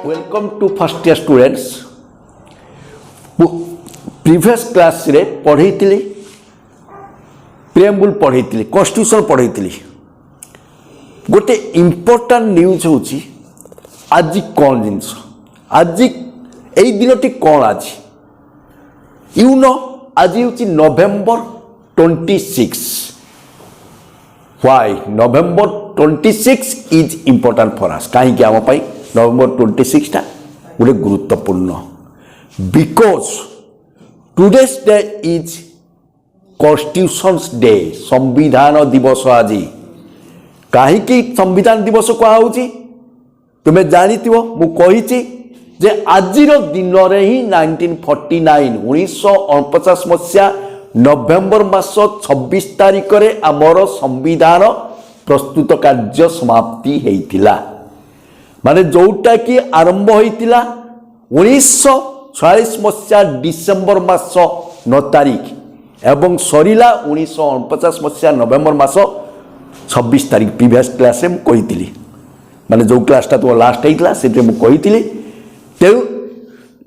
Welcome to first year students. Previous class रे पढ़ी प्रिएम्बुल पढ़ी कन्स्टिट्यूशन पढ़ी गोटे इम्पोर्टाट न्यूज हूँ आज कौन जिनस आज यही दिन कौन आज यू नो आज हूँ November 26। Why November 26 is important for us कहीं आम नवेम्बर 26 टा गोटे गुरुत्वपूर्ण because today's day is constitution's day संविधान दिवस। आज कहीं संविधान दिवस कहुची तुम्हें जानी मु कही जे आज दिन ही 1949 मसीहा नवेम्बर मास 26 तारिख रे आमर संविधान प्रस्तुत कार्य समाप्ति होता माने जोटा कि आरंभ होता 1946 मसीहा डिसेम्बर मास 9 तारिख एवं सरीला 1949 मसीहा नवेम्बर मास 26 तारिख। प्रीवियस क्लास में मुझे माने जो क्लासटा तो लास्ट होता से मुझे तेणु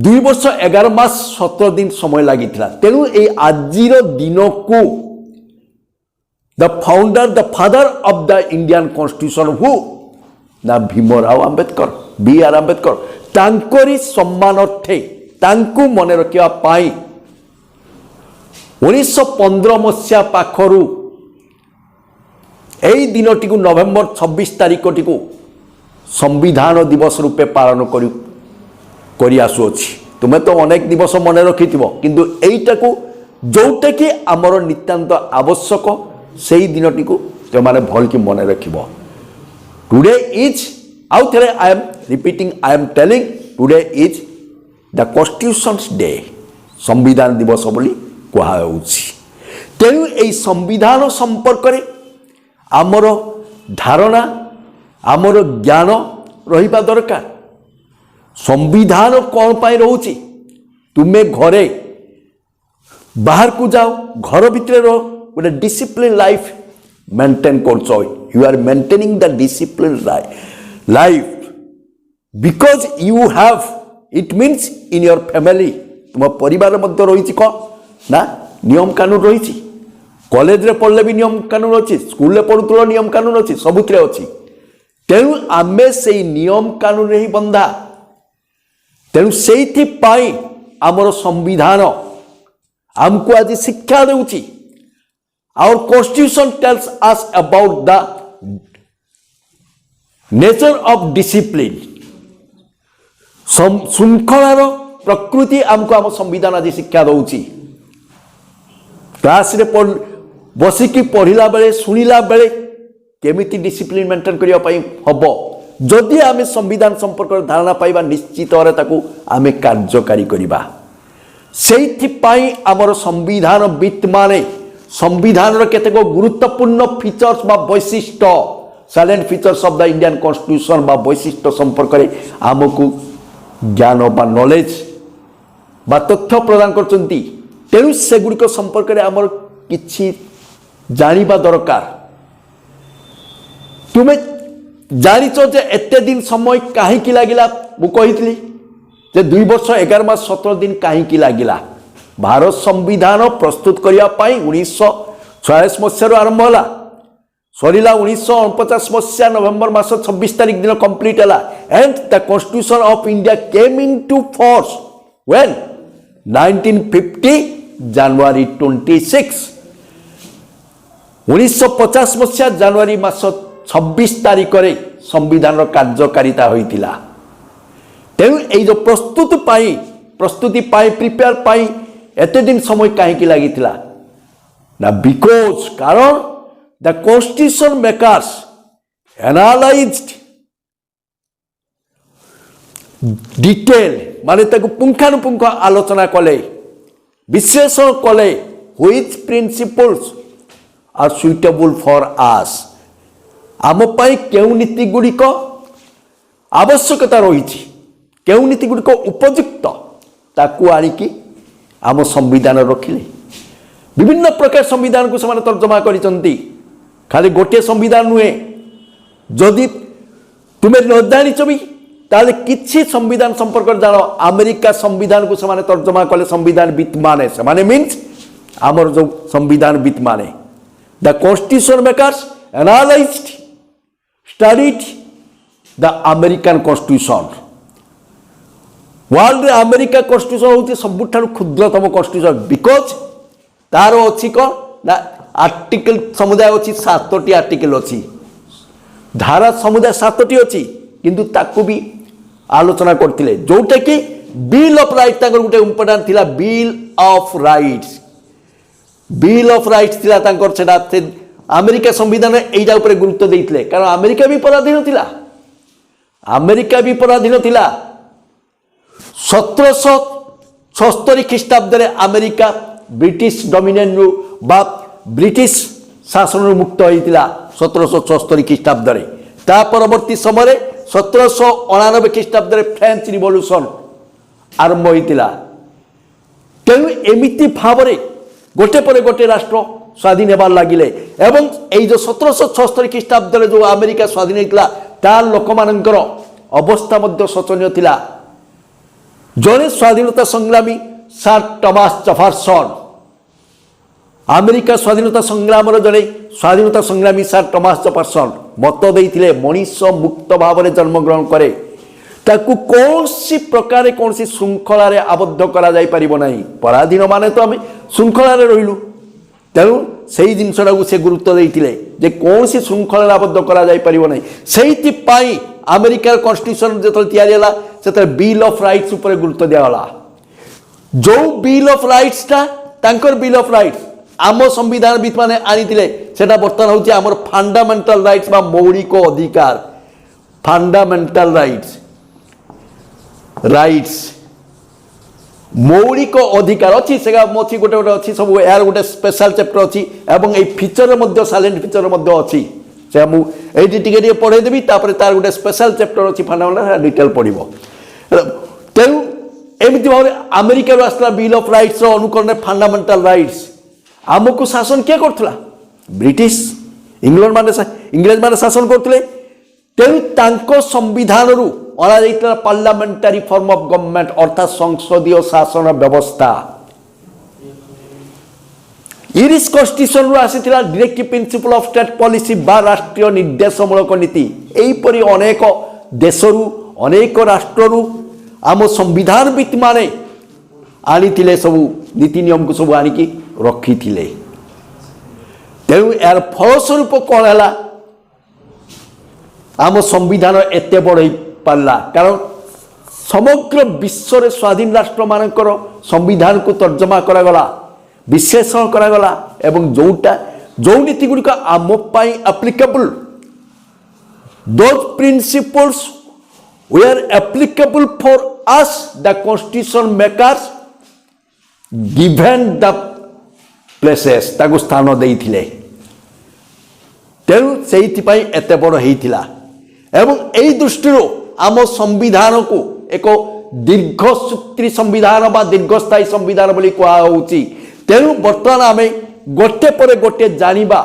2 वर्ष 11 मास 17 दिन समय लगी तेणु ये आज दिन को the father of the Indian constitution who ना भीमराव आंबेडकर बी.आर. आंबेडकर तांकोरी सम्मानार्थे तांकु मने रखिया पाई 1915 मसीहा पाखरु एई दिनटी को नवेम्बर 26 तारिख टी को संविधान दिवस रूपे पालन करी आसुअछि। तुमे तो अनेक दिवस मन रखिथिबो किंतु एईटा को जोटा कि आमर नितांत आवश्यक सेई दिनटी को तो माने भल कि मन रखिबो। टुडे इज आउ थे I am repeating I am telling today is the constitutions day संविधान दिवस बोली कहुछि। तेणु यही संविधान संपर्क में आमर धारणा आमर ज्ञान रहिबा दरकार। संविधान कौन पाई रोची तुमे घरे बाहर को जाओ घर भितर रहो गोटे डिसिप्लिन लाइफ मेंटेन कर you are maintaining the discipline life because you have it means in your family तुम परिवार मध्य रही कौन ना नियम कानून रही कॉलेज रे पढ़ले भी नियम कानून अच्छी स्कूल रे पढ़ुल नियम कानून अच्छी सबुत अच्छी। तेणु आमे से नियम कानून ही बंधा तेणु से आमर संविधान आमको आज शिक्षा देउची। Our constitution tells us about the nature of discipline. श्रृंखलार प्रकृति आमको आम संविधान आज शिक्षा दौची। क्लास रे बसिकी पढ़ला बेले शुणिला बेले केमिति डिसिप्लिन मेंटेन करिया पई हबो जदि आमे संविधान संपर्क धारणा पाइबा निश्चित रे ताकू आमे कार्यकारी करिबा। सेइथि पाई आमर संविधान विद माने संविधान केतेक गुरुत्वपूर्ण फीचर्स बा वैशिष्ट्य salient features of the Indian constitution बा वैशिष्ट्य संपर्क में आमको ज्ञान बा नॉलेज बा तथ्य प्रदान करचंती। तेणु सेगुड़िक संपर्क में आमर किछि जानिबा दरकार। तुमे जानिच जे एते दिन समय काहे लागिला मु कहितली जे 2 वर्ष 11 मास 17 दिन काहे लागिला। भारत संविधान प्रस्तुत करने 1946 मसीह आरंभ होला सरीला 1949 मसीहा नवेम्बर मास 26 तारिख दिन कंप्लीट है and the constitution of India came into force when 1950 जनवरी 26 1950 मसीहा जनवरी मास 26 तारिख रे संविधान कार्यकारिता होइतिला। तेणु ए जो प्रस्तुति पाई प्रिपेयर पाई एते दिन समय कहीं लगी ना बिकॉज कारण the constitution makers analysed detail माने ताको पुंखानुपुंख आलोचना कले विश्लेषण कले which principles are suitable for us आम पाई केउ नीति गुड़िक आवश्यकता रही केउ नीति गुड़िक उपयुक्त ताकू आनिकी आम संविधान रखिले। विभिन्न प्रकार संविधान को समान तर्जमा करिसंती खाली गोटे संविधान नुहे जदि तुम्हें न जानिच भी ताले किछि संविधान संपर्क जान अमेरिका संविधान को से तर्जमा कले संविधानविद माने से माने मीन्स आमर जो संविधानविद माने the constitution makers analysed studied the American constitution world America constitution होती सबुठारु क्षुद्रतम कॉन्स्टिट्यूशन बिकॉज तार अच्छी कौन ना आर्टिकल समुदाय अच्छी 7टी आर्टिकल अच्छी धारा समुदाय 7टी अच्छी किंतु ताकू भी आलोचना करते जोटा कि बिल ऑफ राइट गोटे इम्पोर्टाट थिला बिल ऑफ राइट्स थिला से अमेरिका संविधान एटा ऊपर गुरुत्व देते कारण अमेरिका भी पराधीन थिला थिला 1776 ख्रीष्टाब्द अमेरिका ब्रिटिश डोमिनेट रु बा ब्रिटिश शासन मुक्त होता 1776 ख्रीष्टाब्द ता परवर्ती समय 1789 ख्रीष्टाब्द फ्रेंच रिवोल्यूशन आरंभ होता तेणु एमिति भाव गोटे पर गोटे राष्ट्र स्वाधीन होबार लगिले एवं এই जो 1776 ख्रीष्टाब्द जो अमेरिका स्वाधीन होता तार लोक मानकर अवस्था मध्य शोचनीय थिला जड़े स्वाधीनता संग्रामी सर टॉमस जेफरसन अमेरिका स्वाधीनता संग्राम जड़े स्वाधीनता संग्रामी सर टॉमस जेफरसन मत देते मनीष मुक्त भाव में जन्मग्रहण करे ताकू कौन सी प्रकार कौन सी श्रृंखला आबद्ध करा जाई परिबो नहीं पराधीन माने तो आम श्रृंखला रहिलु तेणु से जिनसा से गुरुत्व देते जे कौन सी श्रृंखला आबद्ध करा जाई परिबो नहीं से अमेरिकार कॉन्स्टिट्यूशन जो तैयारी से बिल ऑफ राइट्स उपर गुरुत्व दिगला जो बिल ऑफ राइट्स टा बिल ऑफ राइट्स आम संविधानविद माने आनीतिले सेटा बर्तमान होची आमर फंडामेंटल राइट्स बा मौलिक अधिकार फंडामेंटल राइट्स मौलिक अधिकार अच्छी से अच्छी गोटे गोटे अच्छी सब यार गोटे स्पेशल चैप्टर अच्छी एवं ये फीचर मध्य साइलेंट फीचर मध्य अच्छी से मुझे टे पढ़ेदेवी तापर तार गोटे स्पेशल चैप्टर अच्छी फंडामेंटल डिटेल पढ़ो तेणु एमती भाव अमेरिका आसला बिल ऑफ राइट्स अनुकरण फंडामेंटल राइट्स आमको शासन किए करथला ब्रिटिश इंग्लैंड माने शासन करथिले तेणु तांको संविधान रु अना जाइतला पार्लियामेंटारी फॉर्म ऑफ गवर्नमेंट अर्थात संसदीय शासन व्यवस्था इरिस कॉन्स्टिट्यूशन रु आसीथिला directive principle of state policy बा राष्ट्रीय निर्देशमूलक नीति एहीपरि अनेक देशरु अनेक राष्ट्ररु आम संविधानविद माने आनीथिले सबु नीति नियम को सब आनिकी रखी तेणु यार फलस्वरूप कौन है आम संविधान एत बड़ पारा कारण समग्र विश्व स्वाधीन राष्ट्र मानकर संविधान को तर्जमा करागला विश्लेषण करागला एवं जोटा जो नीति गुड़िक आम applicable those principles they are applicable for us the constitution makers given the places ताको स्थान देइथिले तेणु से एत बड़ होता एवं यही दृष्टि आम संविधान को एक दीर्घसूत्री संविधान बा दीर्घस्थायी संविधान बोली कहुची तेणु बर्तमान आम गोटे पर गोटे जानिबा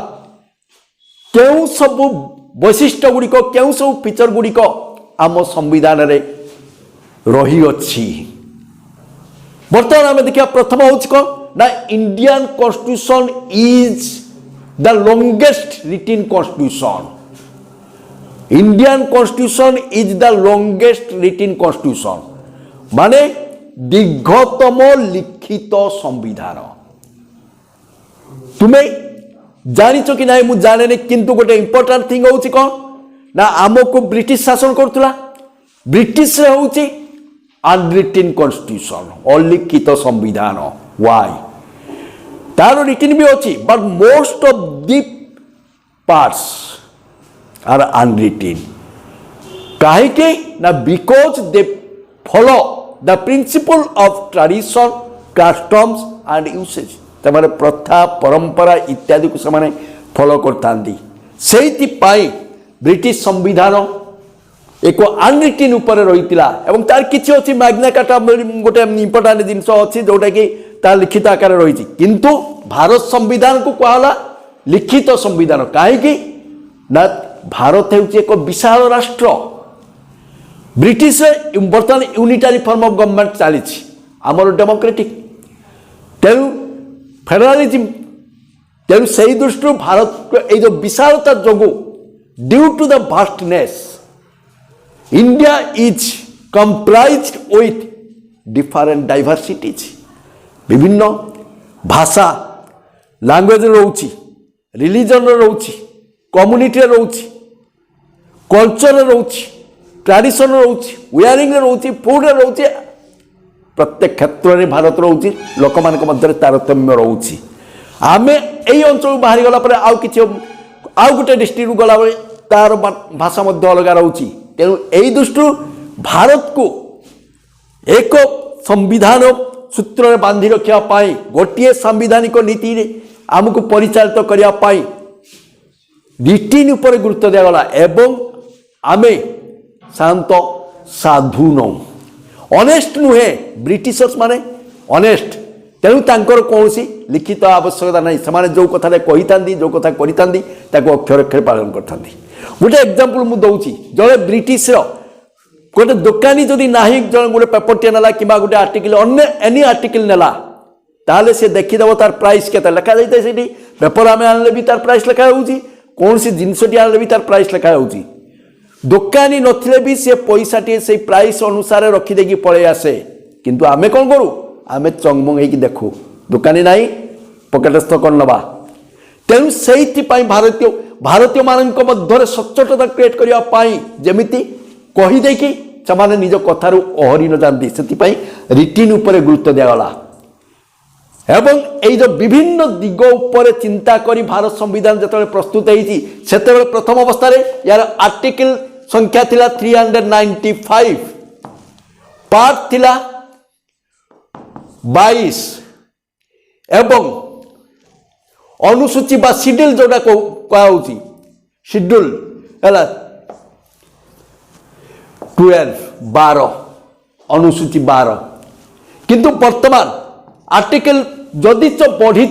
क्यों सब वैशिष्ट्य गुड़िक क्यों सब फीचर गुड़िक आम संविधान रे रही अछि बर्तमान आम देखिए प्रथम हूँ कौन ना Indian constitution is the longest written constitution Indian constitution is the longest written constitution माने दीर्घतम लिखित संविधान तुम्हें जानिच कि ना मुझे जाने किंतु गोटे इंपोर्टाट थिंग हूँ कौन ना आमको ब्रिटिश शासन करुला ब्रिटिश हूँ अनरिटन कॉन्स्टिट्यूशन अलिखित संविधान वाई तार रिटन भी अच्छी but most of the parts are unwritten कहीं ना because they follow the principle of tradition customs and usage तमारे प्रथा परंपरा इत्यादि को से फॉलो करता ब्रिटिश संविधान एक अनरिटन उपर रही तार किसी अच्छी मैग्ना कार्टा गोटे इंपोर्टाट जिनस अच्छी जोटा कि तार लिखित आकार रही किंतु भारत संविधान को कहला लिखित संविधान कहीं ना भारत हूँ एक विशाल राष्ट्र ब्रिटिश बर्तमान यूनिटारी फॉर्म ऑफ गवर्नमेंट चली आमर डेमोक्रेटिक तेणु फेडरालिज्म तेणु से दृष्टि भारत ये जो विशालता जो due to the vastness India is comprised with different diversities विभिन्न भाषा लैंग्वेज रोची रिलीजन रोची कम्युनिटी रोची कल्चर रोची ट्रेडिशन रोची वेयरिंग रोची फूड रोची प्रत्येक क्षेत्र में भारत रोची लोक मान मध्य तारतम्य रोची आमे यही अंचल बाहरी गलापर आउ गोटे डिस्ट्रिक्ट गला तार भाषा मध्य अलग रोची तेणु यही दृष्टि भारत को एक संविधान सूत्र में बांधि रखापी गोटे सांविधानिक नीति आमको परिचालित करने रिटिन उपर गुरुत्व दिगला एवं आमे शांत साधु नौ ऑनेस्ट नुहे ब्रिटिशर्स माने ऑनेस्ट तेणु तांकर कौन लिखित आवश्यकता नहीं से जो कथा कही जो कथा करी अक्षर अक्षर पालन करता गोटे एग्जांपल मुझे दूसरी जड़े ब्रिटिश गोटे दुकानी जदि ना जो गोटे पेपर नेला कि गोटे आर्टिकल अन्य एनी आर्टिकल नेला ताले से देखीदेव तार प्राइस के लिखा जाता है पेपर आम आनले भी तार प्राइस लिखा कौन सी जिनसटी आनले भी तार प्राइस लिखा दुकानी नथिले भी से पैसा टी से प्राइस अनुसार रखीदे पलि आसे किंतु आमे कौन करूँ आमे चंगमंग हो देखू दुकानी ना पकेटस्थ कर नवा तेणु से भारतीय मान मध्य सचोटता क्रिएट करने जमीती कहीदे कि से निज कथार ओहरी न जाती से रिटिन उपर गुरुत्व दिगला एवं यही जो विभिन्न दिग उपर चिंता करी भारत संविधान जो प्रस्तुत होती से प्रथम अवस्था यार आर्टिकल संख्या थिला 395 पार्ट थिला 22 एवं अनुसूची बा शिड्यूल जोटा कहुची शिड्यूल है 12 अनुसूची 12 किंतु वर्तमान आर्टिकल जदि तो बढ़ी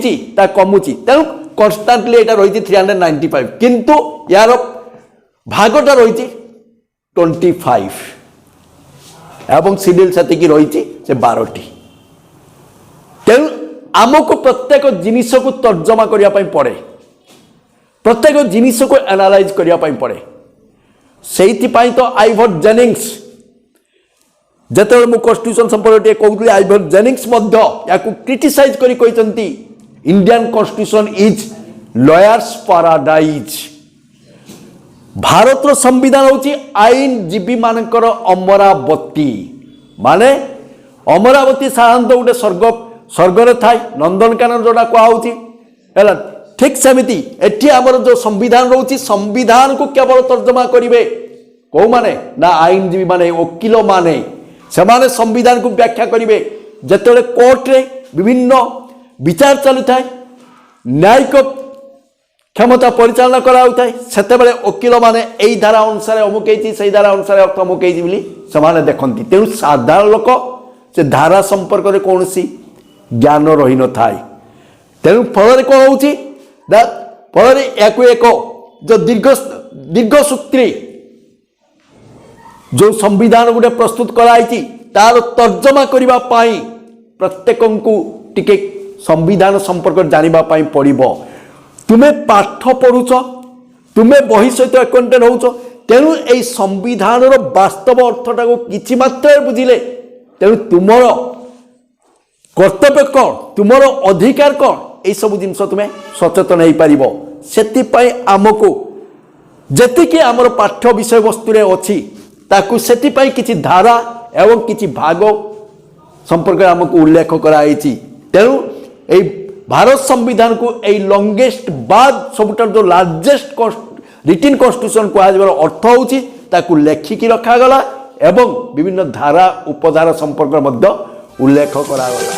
कमुची तेणु कन्स्टांटली यहाँ रही 395 किंतु यार भागटा रही 25 एवं शिड्यूल से रही 12टी तेणु आमको प्रत्येक जिनिस को तर्जमा करने पड़े प्रत्येक जिनिस को एनालाइज करने पड़े से तो आइवर जेनिंग्स जिते मुझे कन्स्टिट्यूशन संपर्क कहूँ आइवर जेनिंग्स या क्रिटिसाइज करी Indian constitution is lawyers paradise Bharat संविधान हूँ आईनजीवी मानकर अमरावती माने अमरावती साधारणतः गोटे स्वर्ग थाए नंदनकानन जोटा कहूँ ठीक सेमती एटी आमर जो संविधान रोची संविधान को केवल तर्जमा करेंगे कौ माने ना आईनजीवी माने वकिल माने से संविधान को व्याख्या करेंगे जिते कोर्ट रे विभिन्न विचार चलु था न्यायिक क्षमता परिचालना कराए से वकिल माने यही धारा अनुसार अमुक से धारा अनुसार अमुक से देखती तेणु साधारण लोक से धारा संपर्क में कौन ज्ञान रही न था तेणु फल कौन हो फल एक जो दीर्घ सूत्री जो संविधान गोटे प्रस्तुत कराई तार तर्जमा करने प्रत्येक को टिके संविधान संपर्क जानापी पड़ो तुम्हें पाठ पढ़ुच तुम्हें बही सहित एक्वेंटेड हो तेणु यही संविधान वास्तव अर्थटा को किसी मात्रा बुझिले तेणु तुमर कर्तव्य कौन तुमर अधिकार कौन यही सब जिन तुम्हें सचेतन हो पार से आमको जी आमर पाठ्य विषय वस्तु अच्छी ताकू से किसी धारा एवं किसी भाग संपर्क आमको उल्लेख कराई तेणु यही भारत संविधान को यही लंगेस्ट बाद सबुठार जो लार्जेस्ट रिटिन कन्स्टिट्यूशन कह अर्थ हूँ लेखिकी रखागला एवं विभिन्न धारा उपधारा संपर्क उल्लेख करागला।